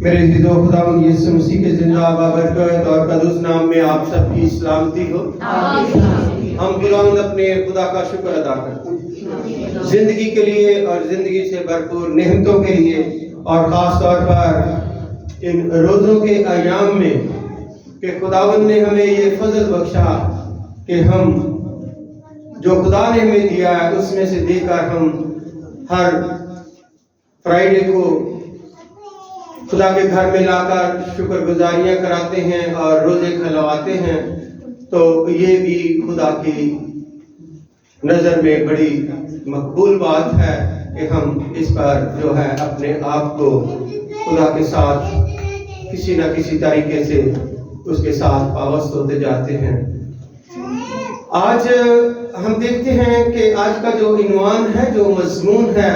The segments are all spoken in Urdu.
میرے عزیزو، خداوند یسوع مسیح کے زندہ بابرکت اور قدوس نام میں آپ سب کی سلامتی ہو۔ ہم خداوند اپنے خدا کا شکر ادا کرتے ہیں زندگی کے لیے اور زندگی سے بھرپور نعمتوں کے لیے، اور خاص طور پر ان روزوں کے ایام میں کہ خداوند نے ہمیں یہ فضل بخشا کہ ہم جو خدا نے ہمیں دیا ہے اس میں سے دے کر ہم ہر فرائیڈے کو خدا کے گھر میں لا کر شکر گزاریاں کراتے ہیں اور روزے کھلواتے ہیں۔ تو یہ بھی خدا کی نظر میں بڑی مقبول بات ہے کہ ہم اس پر جو ہے اپنے آپ کو خدا کے ساتھ کسی نہ کسی طریقے سے اس کے ساتھ وابستہ ہوتے جاتے ہیں۔ آج ہم دیکھتے ہیں کہ آج کا جو عنوان ہے، جو مضمون ہے،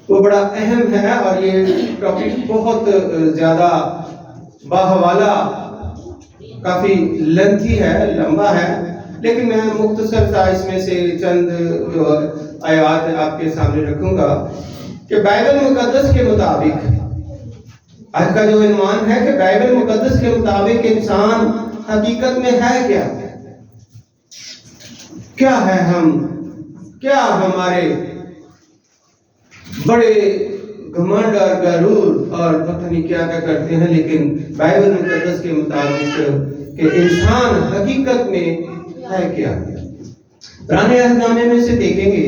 وہ بڑا اہم ہے، اور یہ ٹاپک بہت زیادہ باحوالہ، کافی لینتھی ہے، لمبا ہے، لیکن میں مختصر سا اس میں سے چند جو آیات آپ کے سامنے رکھوں گا کہ بائبل مقدس کے مطابق آج کا جو عنوان ہے کہ بائبل مقدس کے مطابق انسان حقیقت میں ہے کیا ہے ہم کیا ہمارے بڑے گھمنڈ اور غرور اور پتہ نہیں کیا کرتے ہیں، لیکن بائبل مقدس کے مطابق کہ انسان حقیقت میں ہے کیا۔ پرانے عہد نامے میں سے دیکھیں گے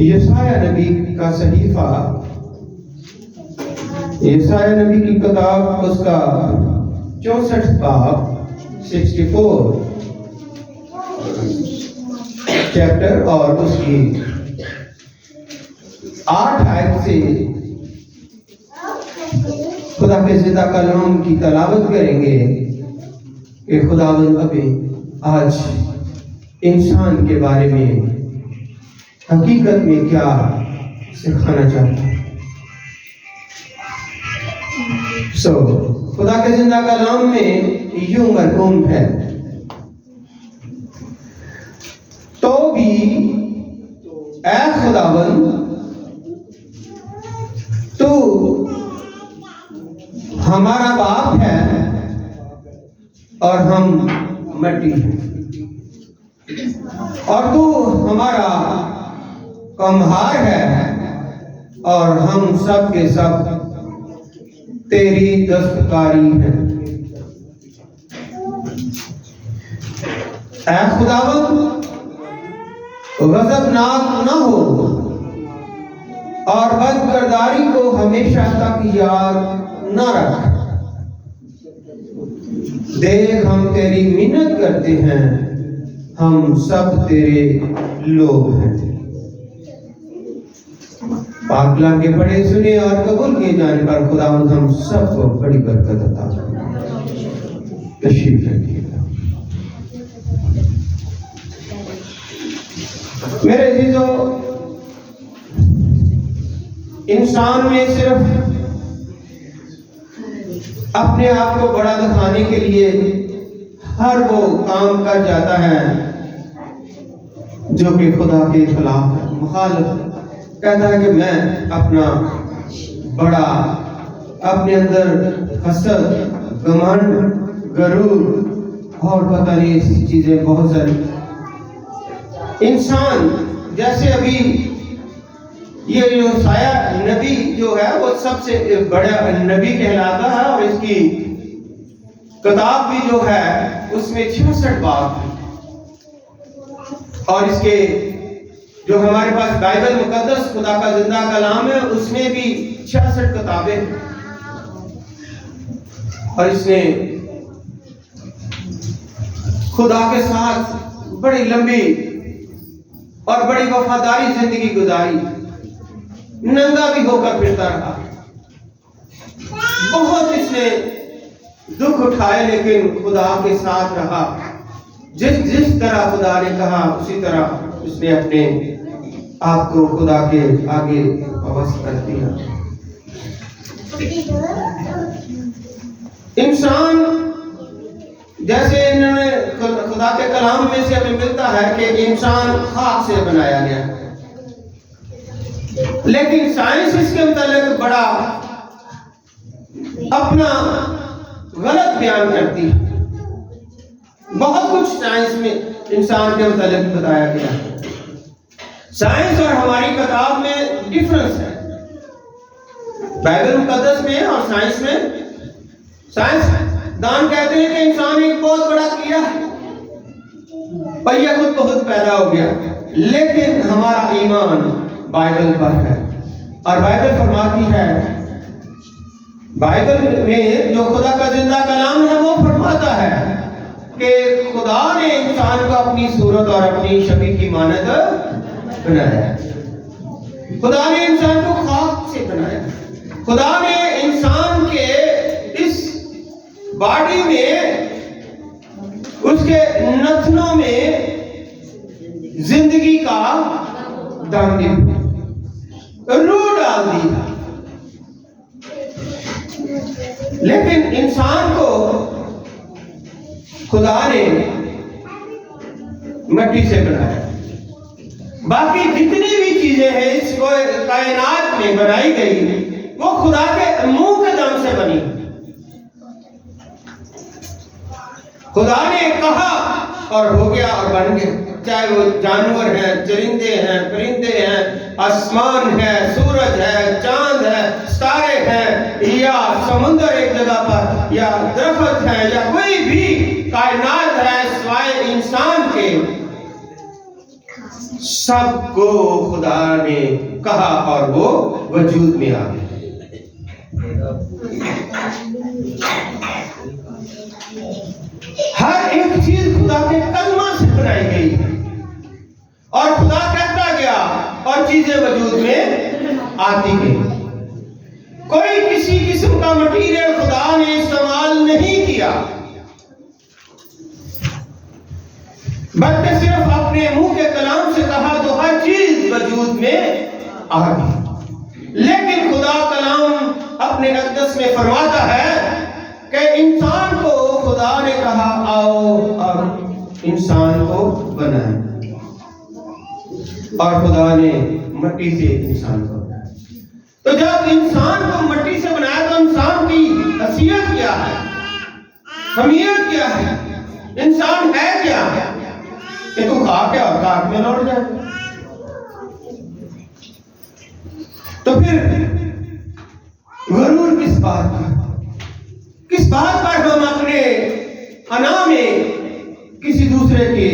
یسایہ نبی کا صحیفہ، یسایہ نبی کی کتاب، اس کا 64 باب 64 چیپٹر اور اس کی 8 آیت سے خدا کے زندہ کلام کی تلاوت کریں گے کہ خداوند ہمیں آج انسان کے بارے میں حقیقت میں کیا سکھانا چاہتا ہے۔ خدا کے زندہ کلام میں یوں مرقوم ہے، تو بھی اے خداوند تو ہمارا باپ ہے اور ہم مٹی ہیں، اور تو ہمارا کمہار ہے اور ہم سب کے سب تیری دستکاری ہے۔ اے خداوند غضبناک نہ ہو اور بدکرداری کو ہمیشہ تک یاد نہ رکھ۔ دیکھ ہم تیری منت کرتے ہیں، ہم سب تیرے لوگ ہیں۔ پاک کلام کے پڑھے سنے اور قبول کیے جانے پر خداوند ہم سب کو بڑی برکت عطا فرمائے۔ تشریف رکھیے۔ میرے عزیزو، انسان میں صرف اپنے آپ کو بڑا دکھانے کے لیے ہر وہ کام کر جاتا ہے جو کہ خدا کے خلاف ہے، مخالف ہے۔ کہتا ہے کہ میں اپنا بڑا، اپنے اندر حسد، گھمنڈ، غرور اور پتہ نہیں ایسی چیزیں بہت ساری۔ انسان جیسے ابھی یہ یسایہ نبی جو ہے وہ سب سے بڑا نبی کہلاتا ہے، اور اس کی کتاب بھی جو ہے اس میں 66 باب ہے، اور اس کے جو ہمارے پاس بائبل مقدس خدا کا زندہ کلام ہے اس میں بھی 66 کتابیں ہیں، اور اس نے خدا کے ساتھ بڑی لمبی اور بڑی وفاداری زندگی گزاری، ننگا بھی ہو کر پھرتا رہا، بہت اس نے دکھ اٹھائے لیکن خدا کے ساتھ رہا۔ جس طرح خدا نے کہا اسی طرح اس نے اپنے آپ کو خدا کے آگے وابستہ کر دیا۔ انسان جیسے انہوں نے خدا کے کلام میں سے ہمیں ملتا ہے کہ انسان خاک سے بنایا گیا، لیکن سائنس اس کے متعلق بڑا اپنا غلط بیان کرتی ہے. بہت کچھ سائنس میں انسان کے متعلق بتایا گیا ہے. سائنس اور ہماری کتاب میں ڈفرنس ہے. بائبل مقدس میں اور سائنس میں، سائنس دان کہتے ہیں کہ انسان ایک بہت بڑا کیڑا ہے اور یہ خود بخود پیدا ہو گیا، لیکن ہمارا ایمان بائبل پر ہے. اور بائبل فرماتی ہے، بائبل میں جو خدا کا زندہ کلام ہے وہ فرماتا ہے کہ خدا نے انسان کو اپنی صورت اور اپنی شبیہ کی مانند بنایا. خدا نے انسان کو خاک سے بنایا. خدا نے انسان کے اس باڈی میں، اس کے نتنوں میں زندگی کا دم دیا، روح ڈال دی. لیکن انسان کو خدا نے مٹی سے بنایا. باقی جتنی بھی چیزیں ہیں اس کائنات میں بنائی گئی وہ خدا کے منہ کے دم سے بنی. خدا نے کہا اور ہو گیا اور بن گیا. چاہے وہ جانور ہیں، چرندے ہیں، پرندے ہیں، آسمان ہے، سورج ہے، چاند ہے، ستارے ہیں، یا سمندر ایک جگہ پر، یا درخت ہے، یا کوئی بھی کائنات ہے سوائے انسان کے، سب کو خدا نے کہا اور وہ وجود میں آ گئے. ہر ایک چیز خدا کے کلمہ سے بنائی گئی اور خدا کہتا گیا اور چیزیں وجود میں آتی گئی. کوئی کسی قسم کا مٹیریل خدا نے استعمال نہیں کیا، بلکہ صرف اپنے منہ کے کلام سے کہا تو ہر چیز وجود میں آ گئی. لیکن خدا کلام اپنے اقدس میں فرماتا ہے کہ انسان کو خدا نے کہا آؤ اور انسان کو بنائیں، اور خدا نے مٹی سے انسان کو بنایا. تو جب انسان کو مٹی سے بنایا تو انسان کی حیثیت کیا ہے، اہمیت کیا ہے، انسان ہے کیا کہ تو کھا کے اور خاک میں لوٹ جائے. تو پھر غرور کس بات پر، کس بات پر ہم اپنے انا میں کسی دوسرے کی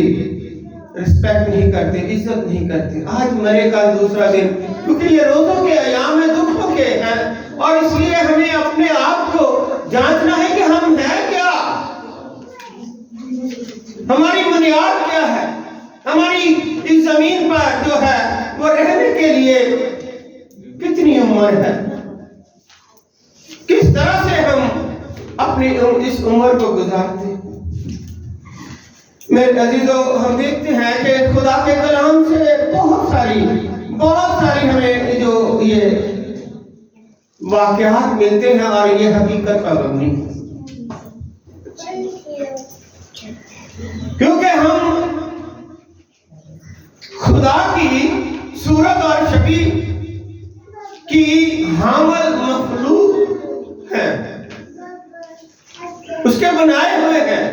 رسپیکٹ نہیں کرتے، عزت نہیں کرتے. آج مرے کل دوسرا دن، کیونکہ یہ روزوں کے ایام میں دکھوں کے ہیں، اور اس لیے ہمیں اپنے آپ کو جانچنا ہے کہ ہم ہیں کیا، ہماری بنیاد کیا ہے، ہماری اس زمین پر جو ہے وہ رہنے کے لیے کتنی عمر ہے، کس طرح سے ہم اپنی اس عمر کو گزارتے ہیں. میرے عزیزو، ہم دیکھتے ہیں کہ خدا کے کلام سے بہت ساری ہمیں جو یہ واقعات ملتے ہیں اور یہ حقیقت کا مبنی ہے. کیونکہ ہم خدا کی صورت اور شبیہ کی حامل مخلوق ہیں، اس کے بنائے ہوئے ہیں.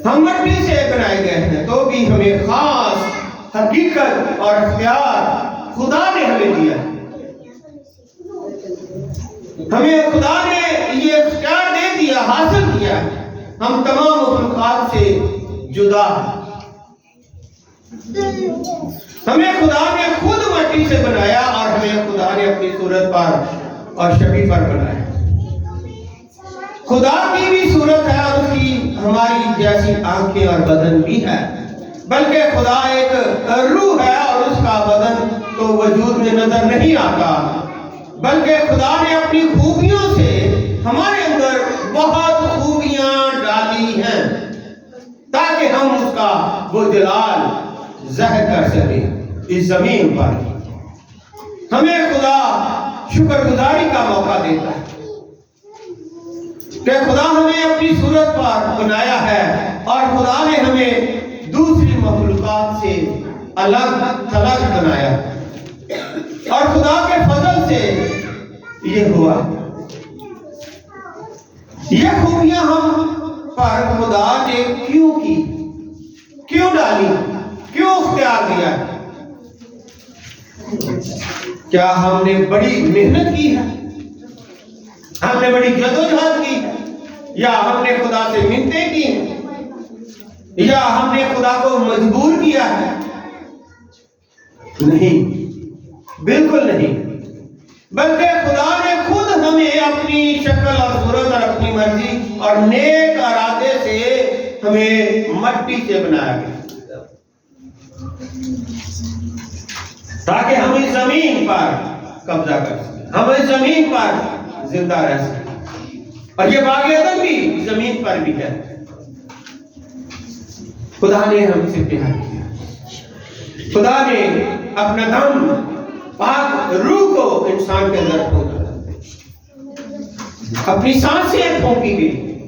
ہم مٹی سے بنائے گئے ہیں، تو بھی ہمیں خاص حقیقت اور اختیار خدا نے ہمیں دیا. ہمیں خدا نے یہ اختیار دے دیا، حاصل کیا. ہم تمام مخلوقات سے جدا ہیں. ہمیں خدا نے خود مٹی سے بنایا اور ہمیں خدا نے اپنی صورت پر اور شبیہ پر بنایا. خدا کی بھی صورت ہے اور اس کی ہماری جیسی آنکھیں اور بدن بھی ہے، بلکہ خدا ایک روح ہے اور اس کا بدن تو وجود میں نظر نہیں آتا، بلکہ خدا نے اپنی خوبیوں سے ہمارے اندر بہت خوبیاں ڈالی ہیں تاکہ ہم اس کا وہ جلال ظاہر کر سکیں اس زمین پر. ہمیں خدا شکر گزاری کا موقع دیتا ہے کہ خدا ہمیں اپنی صورت پر بنایا ہے اور خدا نے ہمیں دوسری مخلوقات سے الگ تھلگ بنایا. اور خدا کے فضل سے یہ ہوا۔ یہ خوبیاں ہم پر خدا نے کیوں کی، کیوں ڈالی، کیوں اختیار دیا؟ کیا ہم نے بڑی محنت کی ہے؟ ہم نے بڑی جدوجہد کی ہے؟ یا ہم نے خدا سے منتیں کی ہیں؟ یا ہم نے خدا کو مجبور کیا ہے؟ نہیں، بالکل نہیں، بلکہ خدا نے خود ہمیں اپنی شکل اور صورت اور اپنی مرضی اور نیک ارادے سے ہمیں مٹی سے بنایا گیا تاکہ ہم اس زمین پر قبضہ کر سکیں، ہم اس زمین پر زندہ رہ سکیں، اور یہ باغ عدن بھی زمین پر بھی ہے۔ خدا نے ہم سے پیار کیا، خدا نے اپنا دم پاک روح کو انسان کے اندر پھونکا، اپنی سانسیں پھونکی گئی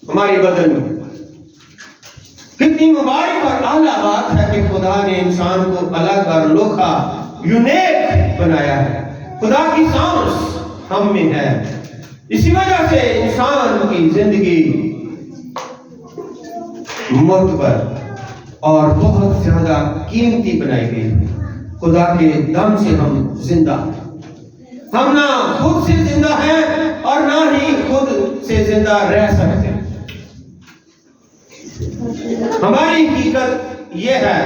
ہمارے بدن میں۔ کتنی مبارک اور اعلیٰ بات ہے کہ خدا نے انسان کو الگ اور انوکھا، یونیک بنایا ہے۔ خدا کی سانس ہم میں ہے، اسی وجہ سے انسان کی زندگی معتبر اور بہت زیادہ قیمتی بنائی گئی ہے۔ خدا کے دم سے ہم زندہ ہیں، ہم نہ خود سے زندہ ہیں اور نہ ہی خود سے زندہ رہ سکتے ہیں۔ ہماری حقیقت یہ ہے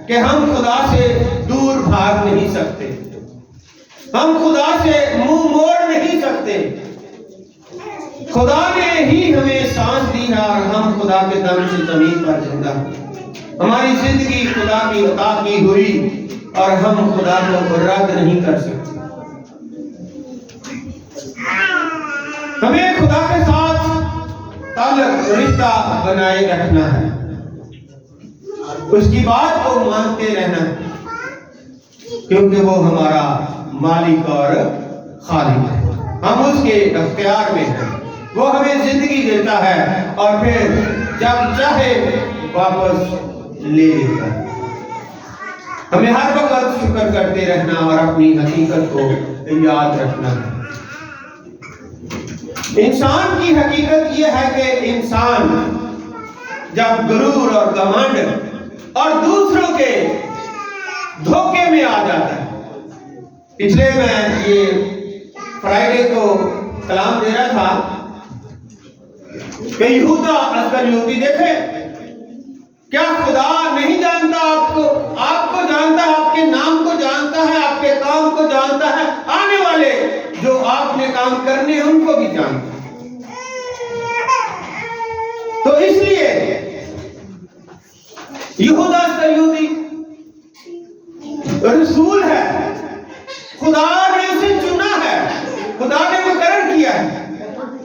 کہ ہم خدا سے دور بھاگ نہیں سکتے، ہم خدا سے منہ موڑ نہیں سکتے۔ خدا نے ہی ہمیں سانس دی ہے اور ہم خدا کے دم سے زمین پر زندہ ہیں۔ ہماری زندگی خدا کی عطا کی ہوئی اور ہم خدا کو رد نہیں کر سکتے۔ ہمیں خدا کے ساتھ تعلق رشتہ بنائے رکھنا ہے، اس کی بات کو مانتے رہنا ہے، کیونکہ وہ ہمارا مالک اور خالق ہے، ہم اس کے اختیار میں ہیں۔ وہ ہمیں زندگی دیتا ہے اور پھر جب چاہے واپس لے لیتا ہے۔ ہمیں ہر وقت شکر کرتے رہنا اور اپنی حقیقت کو یاد رکھنا ہے۔ انسان کی حقیقت یہ ہے کہ انسان جب غرور اور گھمنڈ اور دوسروں کے دھوکے میں آ جاتا ہے۔ پچھلے میں یہ فرائیڈے کو کلام دے رہا تھا کہ یہودا اسکریوتی دیکھے، کیا خدا نہیں جانتا آپ کو جانتا ہے، آپ کے نام کو جانتا ہے، آپ کے کام کو جانتا ہے، آنے والے جو آپ نے کام کرنے ہیں ان کو بھی جانتا ہے۔ تو اس لیے یہودا اسکریوتی رسول ہے، خدا نے اسے چنا ہے، خدا نے مقرر کیا ہے،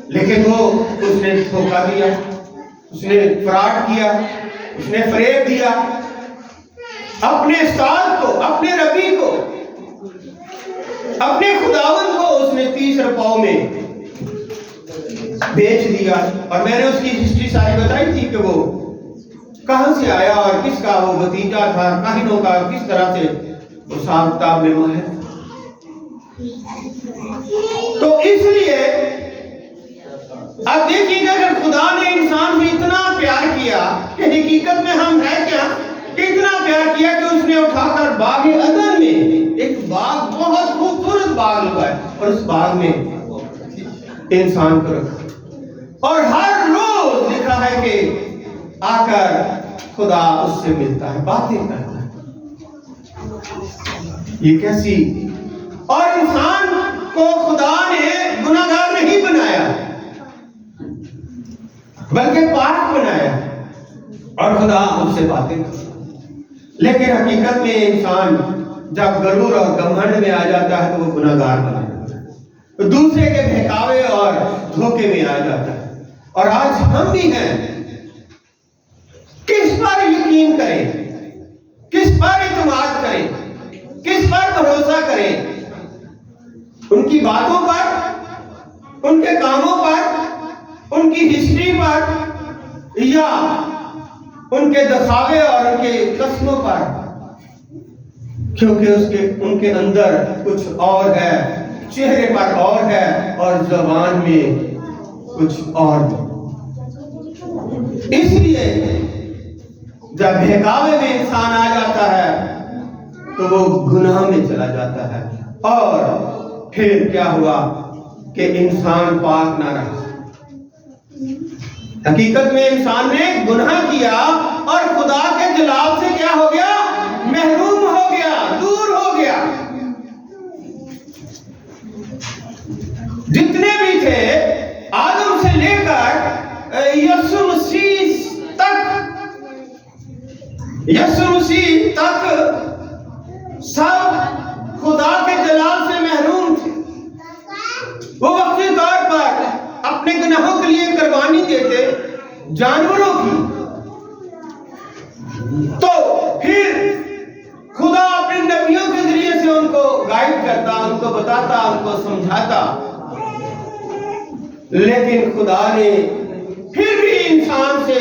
لیکن وہ اس نے دھوکہ دیا، اس نے فراڈ کیا، اس نے فریب دیا، اپنے استاد کو، اپنے ربی کو، اپنے خداوند کو اس نے 30 روپوں میں بیچ دیا۔ اور میں نے اس کی ہسٹری ساری بتائی تھی کہ وہ کہاں سے آیا اور کس کا وہ بھتیجا تھا، کاہنوں کا کس طرح سے وہ حساب کتاب میں ماہر۔ تو اس لیے اب دیکھیے کہ اگر خدا نے انسان سے اتنا پیار کیا کہ حقیقت میں ہم ہے کیا، اتنا پیار کیا کہ اس نے اٹھا کر باغ عدن میں ایک باغ، بہت خوبصورت باغ لگایا اور اس باغ میں انسان کو رکھا، اور ہر روز لکھا ہے کہ آ کر خدا اس سے ملتا ہے، باتیں کرتا ہے۔ یہ کیسی، اور انسان کو خدا نے گناہگار نہیں بنایا بلکہ پاک بنایا، اور خدا اس سے باتیں کرتا۔ لیکن حقیقت میں انسان جب غرور اور گھمنڈ میں آ جاتا ہے تو وہ گناہگار بنا جاتا ہے، دوسرے کے بہکاوے اور دھوکے میں آ جاتا ہے۔ اور آج ہم بھی ہیں، کس پر یقین کریں، کس پر اعتماد کریں، کس پر بھروسہ کریں؟ ان کی باتوں پر، ان کے کاموں پر، ان کی ہسٹری پر، یا ان کے دکھاوے اور ان کے قسموں پر؟ کیونکہ ان کے اندر کچھ اور ہے، چہرے پر اور ہے اور زبان میں کچھ اور ہے۔ اس لیے جب بہکاوے میں انسان آ جاتا ہے تو وہ گناہ میں چلا جاتا ہے، اور پھر کیا ہوا کہ انسان پاک نہ رہا۔ حقیقت میں انسان نے گناہ کیا اور خدا کے جلال سے کیا ہو گیا؟ محروم ہو گیا، دور ہو گیا۔ جتنے بھی تھے آدم سے لے کر یسوع مسیح تک سب خدا کے جلال سے محروم تھے۔ وہ وقتی طور پر اپنے گناہوں کے لیے قربانی دیتے جانوروں کی، تو پھر خدا اپنے نبیوں کے ذریعے سے ان کو گائیڈ کرتا، ان کو بتاتا، ان کو سمجھاتا، لیکن خدا نے پھر بھی انسان سے،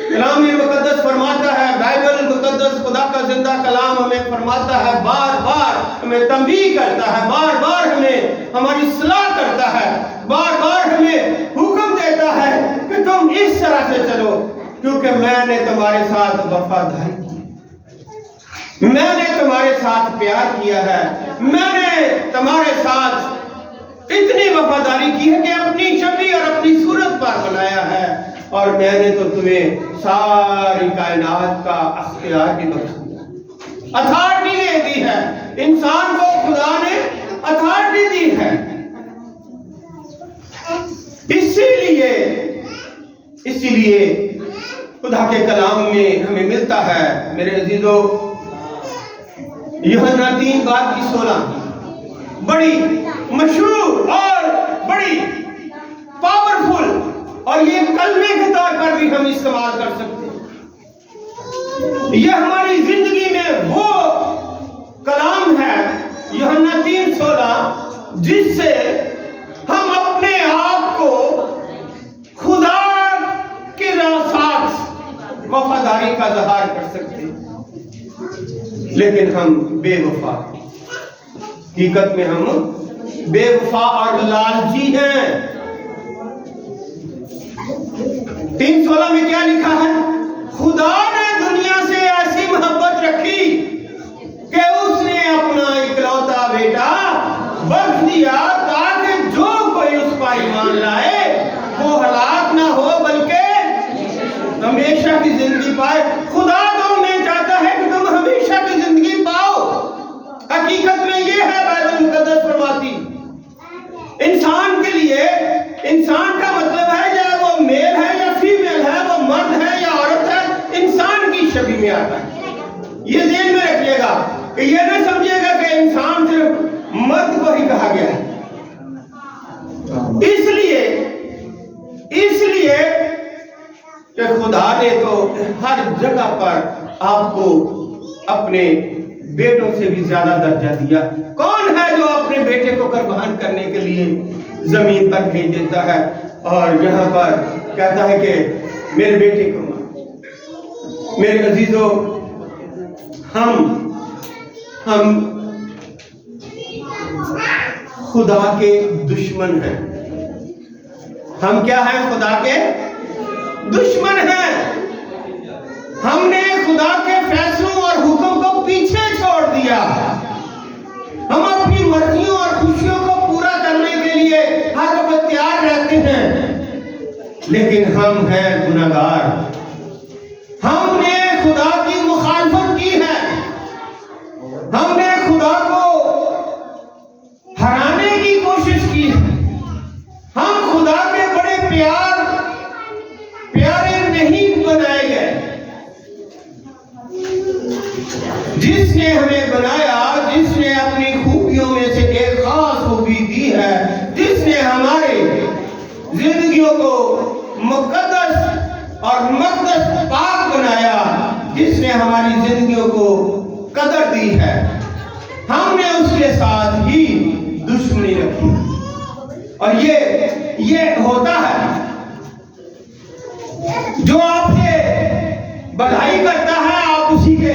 کلام مقدس فرماتا ہے، بائبل مقدس خدا کا زندہ کلام ہمیں فرماتا ہے، بار بار ہمیں تنبیہ کرتا ہے، بار بار ہمیں ہماری اصلاح کرتا ہے، بار بار ہمیں حکم دیتا ہے کہ تم اس طرح سے چلو، کیونکہ میں نے تمہارے ساتھ وفاداری کی، میں نے تمہارے ساتھ پیار کیا ہے، میں نے تمہارے ساتھ اتنی وفاداری کی ہے کہ اپنی شکل اور اپنی صورت پر بنایا ہے، اور میں نے تو تمہیں ساری کائنات کا اختیار بھی بخش دیا، اتھارٹی دے دی ہے۔ انسان کو خدا نے اتھارٹی دی ہے۔ اسی لیے خدا کے کلام میں ہمیں ملتا ہے میرے عزیزو، یوحنا 3:16 بڑی مشہور اور بڑی پاورفل، اور یہ کلمے کے طور پر بھی ہم استعمال کر سکتے ہیں۔ یہ ہماری زندگی میں وہ کلام ہے یوحنا 3:16 جس سے ہم اپنے آپ کو خدا کے ساتھ وفاداری کا اظہار کر سکتے ہیں، لیکن ہم بے وفا، حقیقت میں ہم بے وفا اور لالچی ہیں۔ 3:16 میں کیا لکھا ہے؟ خدا نے دنیا سے ایسی محبت رکھی کہ اس نے اپنا اکلوتا بیٹا بخش دیا تاکہ جو کوئی اس پر ایمان لائے وہ ہلاک نہ ہو بلکہ ہمیشہ کی زندگی پائے۔ خدا تمہیں چاہتا ہے کہ تم ہمیشہ کی زندگی پاؤ۔ حقیقت میں یہ ہے بائبل مقدس فرماتی، انسان کے لیے، انسان کا مطلب ہے یا وہ میل ہے یا فیمیل ہے، وہ مرد ہے یا عورت ہے، انسان کی شکل میں آتا ہے۔ یہ ذہن میں رکھیے گا کہ یہ نہ سمجھیے گا کہ انسان صرف مرد کو ہی کہا گیا ہے۔ اس لیے کہ خدا نے تو ہر جگہ پر آپ کو اپنے بیٹوں سے بھی زیادہ درجہ دیا۔ کون ہے جو اپنے بیٹے کو قربان کرنے کے لیے زمین پر بھیج دیتا ہے اور یہاں پر کہتا ہے کہ میرے بیٹے کو مار؟ میرے عزیزو، ہم خدا کے دشمن ہیں۔ ہم کیا ہیں؟ خدا کے دشمن ہیں۔ ہم نے خدا کے فیصلوں اور حکم کو پیچھے چھوڑ دیا۔ ہم اپنی مرضیوں اور خوشیوں کو پورا کرنے کے لیے ہر وقت تیار رہتے ہیں، لیکن ہم ہیں گناہگار۔ ہم نے خدا کی مخالفت کی ہے، ہم نے خدا کو ہرانے کی کوشش کی ہے۔ ہم خدا کے بڑے پیارے نہیں بنائے گئے۔ جس نے ہمیں بنایا، جس نے اپنی خوبیوں میں سے ایک خاص خوبی دی ہے، جس نے ہمارے زندگیوں کو مقدس اور مقدس پاک بنایا، جس نے ہماری زندگیوں کو قدر دی ہے، ہم نے اس کے ساتھ ہی دشمنی رکھی۔ اور یہ ہوتا ہے، جو آپ سے بھلائی کرتا ہے آپ اسی کے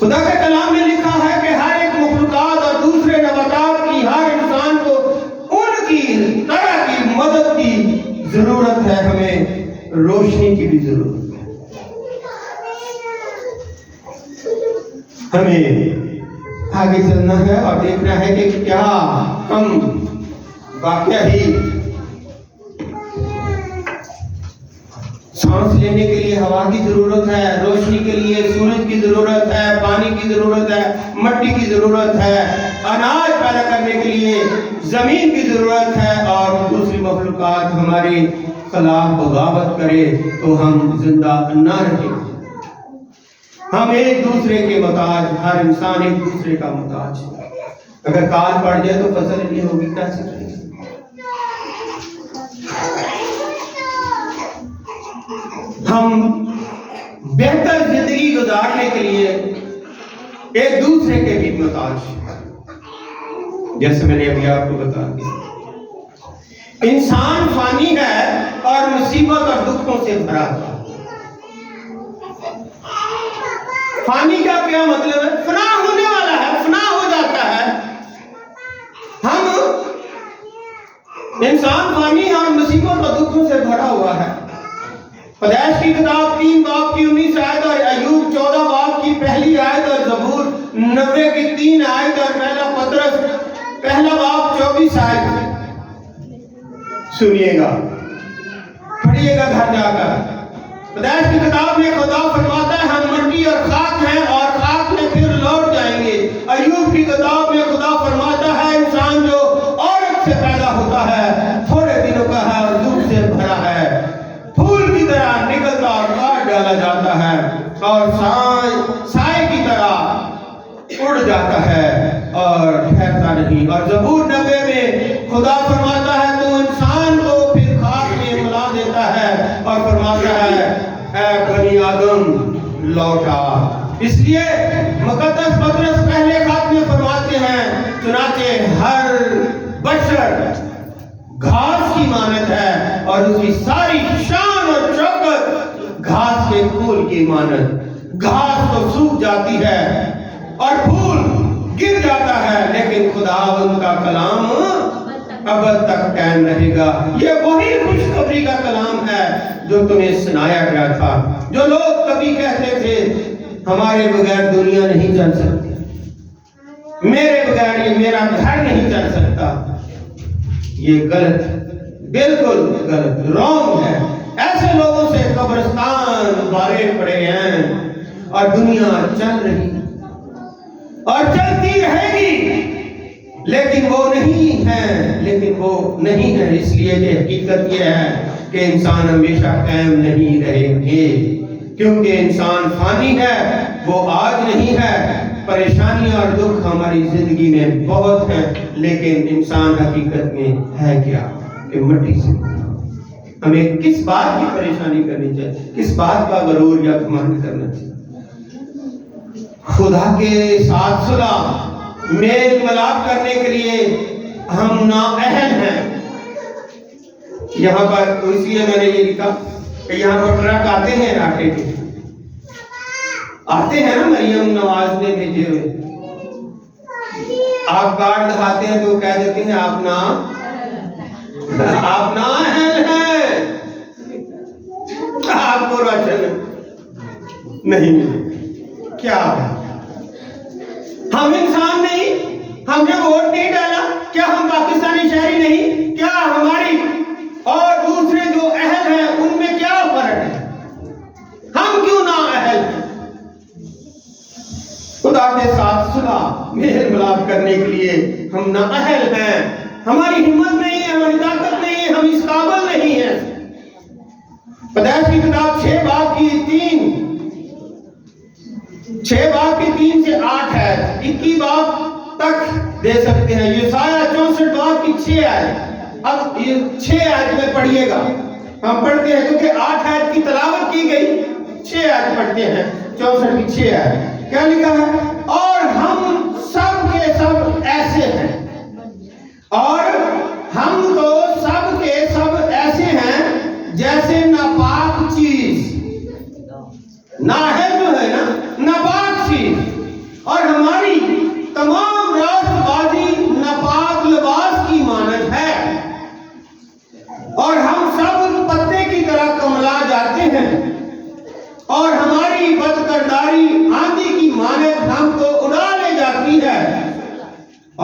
خدا کے کلام میں لکھا ہے کہ ہر ایک مخلوقات اور دوسرے نباتات کی ہر انسان کو ان کی طرح کی مدد کی ضرورت ہے. ہمیں روشنی کی بھی ضرورت ہے. ہمیں آگے چلنا ہے اور دیکھنا ہے کہ کیا ہم واقعہ ہی سانس لینے کے لیے ہوا کی ضرورت ہے, روشنی کے لیے سورج کی ضرورت ہے, پانی کی ضرورت ہے, مٹی کی ضرورت ہے, اناج پیدا کرنے کے لیے زمین کی ضرورت ہے, اور دوسری مخلوقات ہماری خلاف بغاوت کرے تو ہم زندہ نہ رہیں. ہم ایک دوسرے کے محتاج, ہر انسان ایک دوسرے کا محتاج. اگر کال پڑ جائے تو فصل نہیں ہوگی کیسے کرے؟ ہم بہتر زندگی گزارنے کے لیے ایک دوسرے کے بھی محتاج ہیں. جیسے میں نے ابھی آپ کو بتا دیا, انسان فانی ہے اور مصیبت اور دکھوں سے بھرا ہے. فانی کا کیا مطلب ہے؟ فنا ہونے والا ہے, فنا ہو جاتا ہے. ہم انسان فانی اور مصیبت اور دکھوں سے بھرا ہوا ہے. پیدائش کی کتاب 3 باب کی 19 آیت اور ایوب 14 باب کی پہلی آیت اور زبور 90 کی 3 آیت اور پہلا پطرس پہلا باب 24 آیت سنیے گا, پڑھیے گا گھر جا کر. پیدائش کی کتاب میں خدا فرماتا ہے ہم مٹی اور خاک ہیں اور خاک میں پھر لوٹ جائیں گے. ایوب کی کتاب میں خدا فرماتا ہے انسان جو عورت سے پیدا ہوتا ہے تھوڑے دنوں کا ہے اور دکھ سے بھرا ہے, پھول کی طرح نکلتا اور کاٹ ڈالا جاتا ہے اور سائے کی طرح اڑ جاتا ہے اور ٹھہرتا نہیں. اور زبور 90 میں خدا فرماتا ہے تو انسان کو پھر خاک میں ملا دیتا ہے اور فرماتا ہے اے بنی آدم لوٹا. اس لیے مقدس پطرس پہلے خط میں فرماتے ہیں چنانچہ ہر بشر گھاس کی مانند ہے اور اس کی ساری شان اور شوکت گھاس کے پھول کی مانند. گھاس تو سوکھ جاتی ہے اور پھول گر جاتا ہے لیکن خداوند کا کلام ابد تک قائم رہے گا. یہ وہی خوشخبری کا کلام ہے جو تمہیں سنایا گیا تھا. جو لوگ کبھی کہتے تھے ہمارے بغیر دنیا نہیں چل سکتی, میرے بغیر یہ میرا گھر نہیں چل سکتا, یہ غلط, بالکل غلط, رونگ ہے. ایسے لوگوں سے قبرستان بھرے پڑے ہیں اور دنیا چل رہی اور چلتی رہے گی لیکن وہ نہیں ہے. اس لیے کہ حقیقت یہ ہے کہ انسان ہمیشہ قائم نہیں رہیں گے کیونکہ انسان فانی ہے, وہ آج نہیں ہے. پریشانی اور دکھ ہماری زندگی میں بہت ہیں لیکن انسان حقیقت میں ہے کیا کہ مٹی سے. ہمیں کس بات کی پریشانی کرنی چاہیے, کس بات کا غرور یا گھمنڈ کرنا چاہیے؟ خدا کے ساتھ صلح میل ملاپ کرنے کے لیے ہم نااہل ہیں. یہاں پر تو اس لیے میں نے یہ لکھا کہ یہاں پر ٹرک آتے ہیں آٹے کے, آتے ہیں نا مریم نواز نے بھیجے ہوئے. آپ کارڈ دکھاتے ہیں تو کہہ دیتے ہیں آپ نااہل ہیں, آپ کو راشن نہیں ملے. کیا ہے ہم انسان نہیں, ہم نے ووٹ نہیں ڈالا, کیا ہم پاکستانی شہری نہیں؟ کیا ہماری اور دوسرے جو اہل ہیں ان میں کیا فرق ہے؟ ہم کیوں نہ اہل ہیں؟ خدا کے ساتھ صلح میل ملاپ کرنے کے لیے ہم نہ اہل ہیں. ہماری ہمت نہیں ہے, ہماری طاقت نہیں ہے, ہم اس قابل نہیں ہیں. پیدائش کی کتاب 6 باب کی 3 سے 8 ہے, 21 باب تک دے سکتے ہیں. یسایہ 64 باب کی 6 آیت. اب یہ 6 آیت میں پڑھیے گا, ہم پڑھتے ہیں کیونکہ 8 آیت کی تلاوت کی گئی, 6 آیت پڑھتے ہیں. 64 کی 6 آیت کیا لکھا ہے؟ اور ہم سب کے سب ایسے ہیں, اور ہم تو سب کے سب ایسے ہیں جیسے ناپاک چیز. نااہل جو ہے نا, ناپاک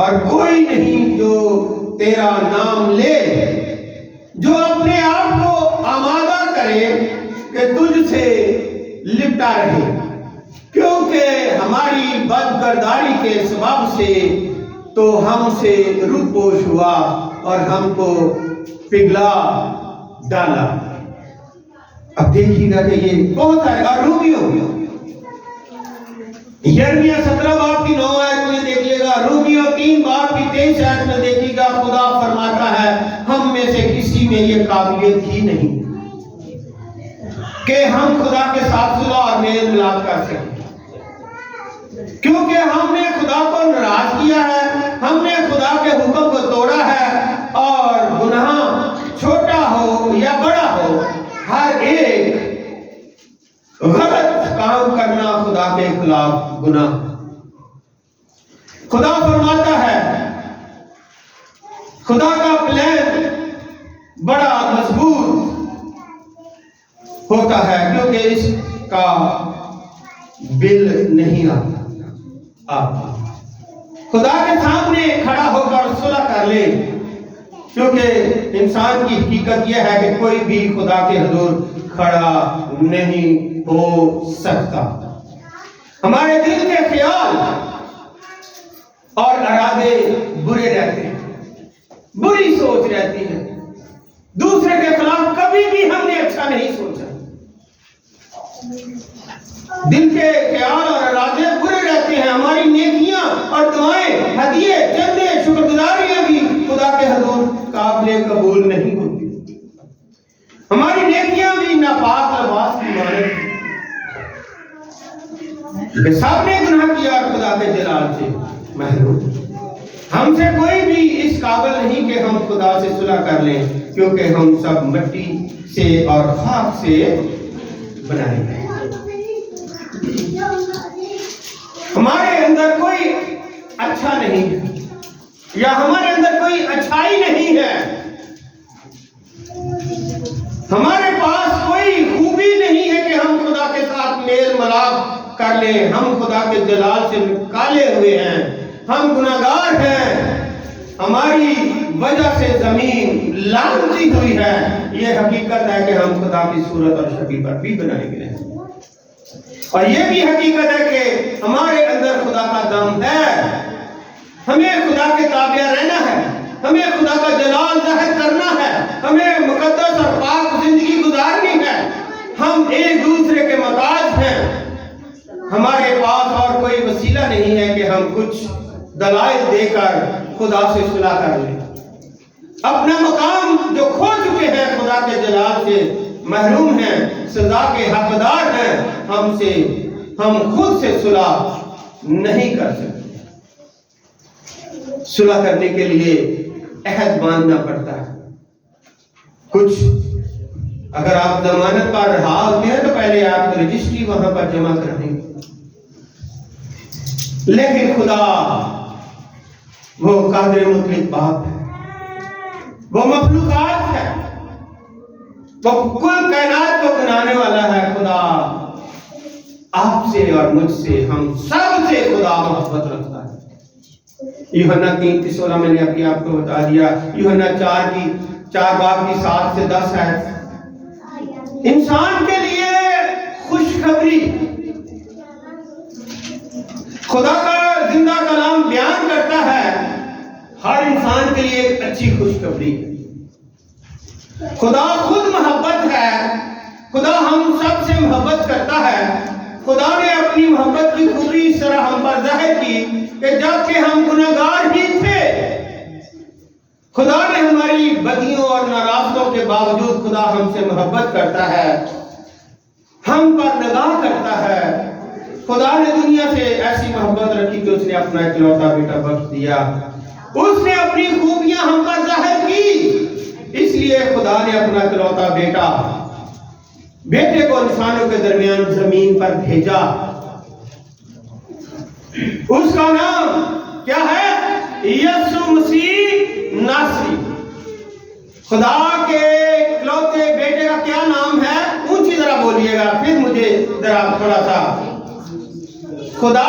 اور کوئی نہیں جو تیرا نام لے، جو اپنے آپ کو آمادہ کرے کہ تجھ سے لپٹا رہے، کیونکہ ہماری بدکرداری کے سبب سے تو ہم سے روپوش ہوا اور ہم کو پگھلا ڈالا۔ اب دیکھیے گا کہ یہ بہت ہے، اور رومیو یرمیہ 17 باب کی 9 آیت میں دیکھیے گا، رومیو 3 باب کی 23 آیت میں دیکھیے گا، خدا فرماتا ہے ہم میں سے کسی میں یہ قابلیت ہی نہیں کہ ہم خدا کے ساتھ صلح اور میل ملاپ کر سکیں، کیونکہ ہم نے خدا کو ناراض کیا ہے، ہم نے خدا کے حکم کو توڑا ہے، اور گناہ چھوٹا ہو یا بڑا ہو، ہر ایک غلط کام کرنا خدا کے خلاف گناہ۔ خدا فرماتا ہے خدا کا پلان بڑا مضبوط ہوتا ہے، کیونکہ اس کا بل نہیں آتا۔ خدا کے سامنے کھڑا ہو کر صلح کر لے، کیونکہ انسان کی حقیقت یہ ہے کہ کوئی بھی خدا کے حضور کھڑا نہیں ہو سکتا۔ ہمارے دل کے خیال اور ارادے برے رہتے ہیں، بری سوچ رہتی ہے، دوسرے کے خلاف کبھی بھی ہم نے اچھا نہیں سوچا، دل کے خیال اور ارادے برے رہتے ہیں، ہماری نیکیاں اور دعائیں، ہدیے، چندے، شکر گزاریاں بھی خدا کے حضور قابل قبول نہیں ہوتی، ہماری نیکیاں بھی ناپاک لباس کی مانند ہیں، کہ سب نے گناہ کیا اور خدا کے جلال سے محروم۔ ہم سے کوئی بھی اس قابل نہیں کہ ہم خدا سے صلح کر لیں، کیونکہ ہم سب مٹی سے اور خاک سے بنائے گئے، ہمارے اندر کوئی اچھا نہیں ہے، یا ہمارے اندر کوئی اچھائی نہیں ہے، ہمارے پاس کوئی خوبی نہیں ہے کہ ہم خدا کے ساتھ میل ملاپ کر لیں، ہم خدا کے جلال سے نکالے ہوئے ہیں، ہم گناہگار ہیں، ہماری وجہ سے زمین لعنتی ہوئی ہے، یہ حقیقت ہے کہ ہم خدا کی صورت اور شکل پر بھی بنائے گئے ہیں، اور یہ بھی حقیقت ہے کہ ہمارے اندر خدا کا دم ہے، ہمیں خدا کے تابع رہنا ہے، ہمیں خدا کا جلال ظاہر کرنا ہے، ہمیں مقدس اور پاک زندگی گزارنی ہے، ہم ایک دوسرے کے محتاج ہیں، ہمارے پاس اور کوئی وسیلہ نہیں ہے کہ ہم کچھ دلائل دے کر خدا سے صلح کر لیں، اپنا مقام جو کھو چکے ہیں، خدا کے جلال سے محروم ہیں، سزا کے حقدار ہیں، ہم خود سے صلح نہیں کر سکتے، صلح کرنے کے لیے عہد باندھنا پڑتا ہے، کچھ اگر آپ ضمانت پر رہا ہوتے ہیں تو پہلے آپ رجسٹری وہاں پر جمع کریں گے، لیکن خدا وہ قادر مطلق باپ ہے، وہ مخلوقات ہے، وہ کل کائنات کو بنانے والا ہے، خدا آپ سے اور مجھ سے، ہم سب سے خدا محبت رکھتا ہے۔ یوحنا 3:16 میں نے ابھی آپ کو بتا دیا، یوحنا 4 باب کی 7 سے 10 ہے، انسان کے لیے خوشخبری، خدا کا زندہ کلام بیان کرتا ہے، ہر انسان کے لیے ایک اچھی خوشخبری ہے، خدا خود محبت ہے، خدا ہم سب سے محبت کرتا ہے، خدا نے اپنی محبت کی خوبی اس طرح ہم پر ظاہر کی کہ جب کہ ہم گناہگار ہی تھے، خدا نے ہماری بدیوں اور ناراضیوں کے باوجود خدا ہم سے محبت کرتا ہے، ہم پر نگاہ کرتا ہے، خدا نے دنیا سے ایسی محبت رکھی کہ اس نے اپنا اکلوتا بیٹا بخش دیا، اس نے اپنی خوبیاں ہم پر ظاہر کی، اس لیے خدا نے اپنا اکلوتا بیٹے کو انسانوں کے درمیان زمین پر بھیجا، اس کا نام کیا ہے؟ یسوع مسیح ناصری۔ خدا کے اکلوتے بیٹے کا کیا نام ہے؟ اونچی ذرا بولیے گا، پھر مجھے ذرا تھوڑا سا۔ خدا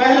1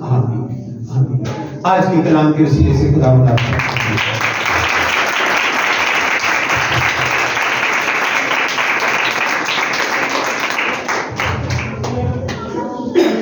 آمین آمین۔ آج کے کلام کے وسیلے سے خدا